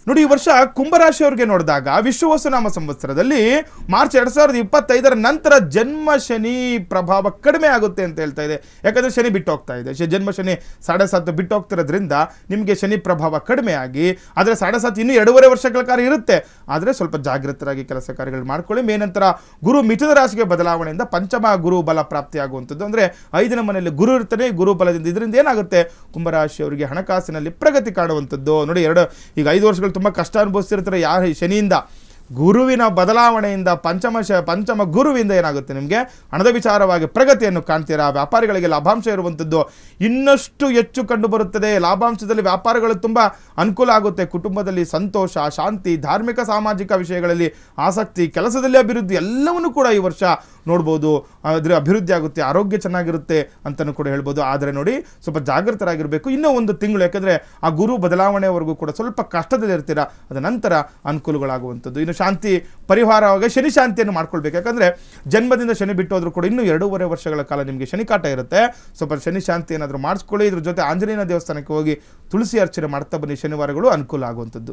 ನೋಡಿ, ಈ ವರ್ಷ ಕುಂಭರಾಶಿಯವರಿಗೆ ನೋಡಿದಾಗ ವಿಶ್ವವಸುನಾಮ ಸಂವತ್ಸರದಲ್ಲಿ ಮಾರ್ಚ್ 2025 ನಂತರ ಜನ್ಮ ಶನಿ ಪ್ರಭಾವ ಕಡಿಮೆ ಆಗುತ್ತೆ ಅಂತ ಹೇಳ್ತಾ ಇದೆ. ಯಾಕಂದರೆ ಶನಿ ಬಿಟ್ಟು ಹೋಗ್ತಾ ಇದೆ. ಜನ್ಮ ಶನಿ 7.5 ಬಿಟ್ಟು ಹೋಗ್ತಿರೋದ್ರಿಂದ ನಿಮಗೆ ಶನಿ ಪ್ರಭಾವ ಕಡಿಮೆ ಆಗಿ, ಆದರೆ 7.5 ಇನ್ನೂ 2.5 ವರ್ಷಗಳ ಕಾಲ ಇರುತ್ತೆ. ಆದರೆ ಸ್ವಲ್ಪ ಜಾಗೃತರಾಗಿ ಕೆಲಸ ಕಾರ್ಯಗಳು ಮಾಡ್ಕೊಳ್ಳಿ. ನಂತರ ಗುರು ಮಿಥುನ ರಾಶಿಗೆ ಬದಲಾವಣೆಯಿಂದ ಪಂಚಮ ಗುರು ಬಲ ಪ್ರಾಪ್ತಿಯಾಗುವಂಥದ್ದು. ಅಂದರೆ 5ನೇ ಮನೆಯಲ್ಲಿ ಗುರು ಇರ್ತಾನೆ, ಗುರು ಬಲದಿಂದ ಇದರಿಂದ ಏನಾಗುತ್ತೆ, ಕುಂಭರಾಶಿಯವರಿಗೆ ಹಣಕಾಸಿನಲ್ಲಿ ಪ್ರಗತಿ ಕಾಣುವಂಥದ್ದು. ನೋಡಿ, ಈಗ 5 ವರ್ಷಗಳು ತುಂಬ ಕಷ್ಟ ಅನುಭವಿಸ್ತಿರ್ತಾರೆ ಯಾರು ಶನಿಯಿಂದ. ಗುರುವಿನ ಬದಲಾವಣೆಯಿಂದ ಪಂಚಮ ಗುರುವಿಂದ ಏನಾಗುತ್ತೆ, ನಿಮಗೆ ಹಣದ ವಿಚಾರವಾಗಿ ಪ್ರಗತಿಯನ್ನು ಕಾಣ್ತೀರಾ. ವ್ಯಾಪಾರಿಗಳಿಗೆ ಲಾಭಾಂಶ ಇರುವಂಥದ್ದು ಇನ್ನಷ್ಟು ಹೆಚ್ಚು ಕಂಡು ಬರುತ್ತದೆ. ಲಾಭಾಂಶದಲ್ಲಿ ವ್ಯಾಪಾರಗಳು ತುಂಬ ಅನುಕೂಲ ಆಗುತ್ತೆ. ಕುಟುಂಬದಲ್ಲಿ ಸಂತೋಷ, ಶಾಂತಿ, ಧಾರ್ಮಿಕ ಸಾಮಾಜಿಕ ವಿಷಯಗಳಲ್ಲಿ ಆಸಕ್ತಿ, ಕೆಲಸದಲ್ಲಿ ಅಭಿವೃದ್ಧಿ ಎಲ್ಲವನ್ನೂ ಕೂಡ ಈ ವರ್ಷ ನೋಡ್ಬೋದು. ಅದರ ಅಭಿವೃದ್ಧಿ ಆಗುತ್ತೆ, ಆರೋಗ್ಯ ಚೆನ್ನಾಗಿರುತ್ತೆ ಅಂತಲೂ ಕೂಡ ಹೇಳ್ಬೋದು. ಆದರೆ ನೋಡಿ, ಸ್ವಲ್ಪ ಜಾಗೃತರಾಗಿರಬೇಕು. ಇನ್ನೂ 1 ತಿಂಗಳು, ಯಾಕಂದರೆ ಆ ಗುರು ಬದಲಾವಣೆವರೆಗೂ ಕೂಡ ಸ್ವಲ್ಪ ಕಷ್ಟದಲ್ಲಿ ಇರ್ತೀರಾ. ಅದ ನಂತರ ಅನುಕೂಲಗಳಾಗುವಂಥದ್ದು. ಇನ್ನು ಶಾಂತಿ ಪರಿಹಾರವಾಗಿ ಶನಿ ಶಾಂತಿಯನ್ನು ಮಾಡ್ಕೊಳ್ಬೇಕು. ಯಾಕಂದರೆ ಜನ್ಮದಿಂದ ಶನಿ ಬಿಟ್ಟು ಹೋದ್ರೂ ಕೂಡ ಇನ್ನೂ 2.5 ವರ್ಷಗಳ ಕಾಲ ನಿಮಗೆ ಶನಿ ಕಾಟ ಇರುತ್ತೆ. ಸ್ವಲ್ಪ ಶನಿ ಶಾಂತಿ ಏನಾದರೂ ಮಾಡಿಸ್ಕೊಳ್ಳಿ. ಇದ್ರ ಜೊತೆ ಆಂಜನೇಯನ ದೇವಸ್ಥಾನಕ್ಕೆ ಹೋಗಿ ತುಳಸಿ ಅರ್ಚನೆ ಮಾಡ್ತಾ ಬನ್ನಿ. ಶನಿವಾರಗಳು ಅನುಕೂಲ ಆಗುವಂಥದ್ದು.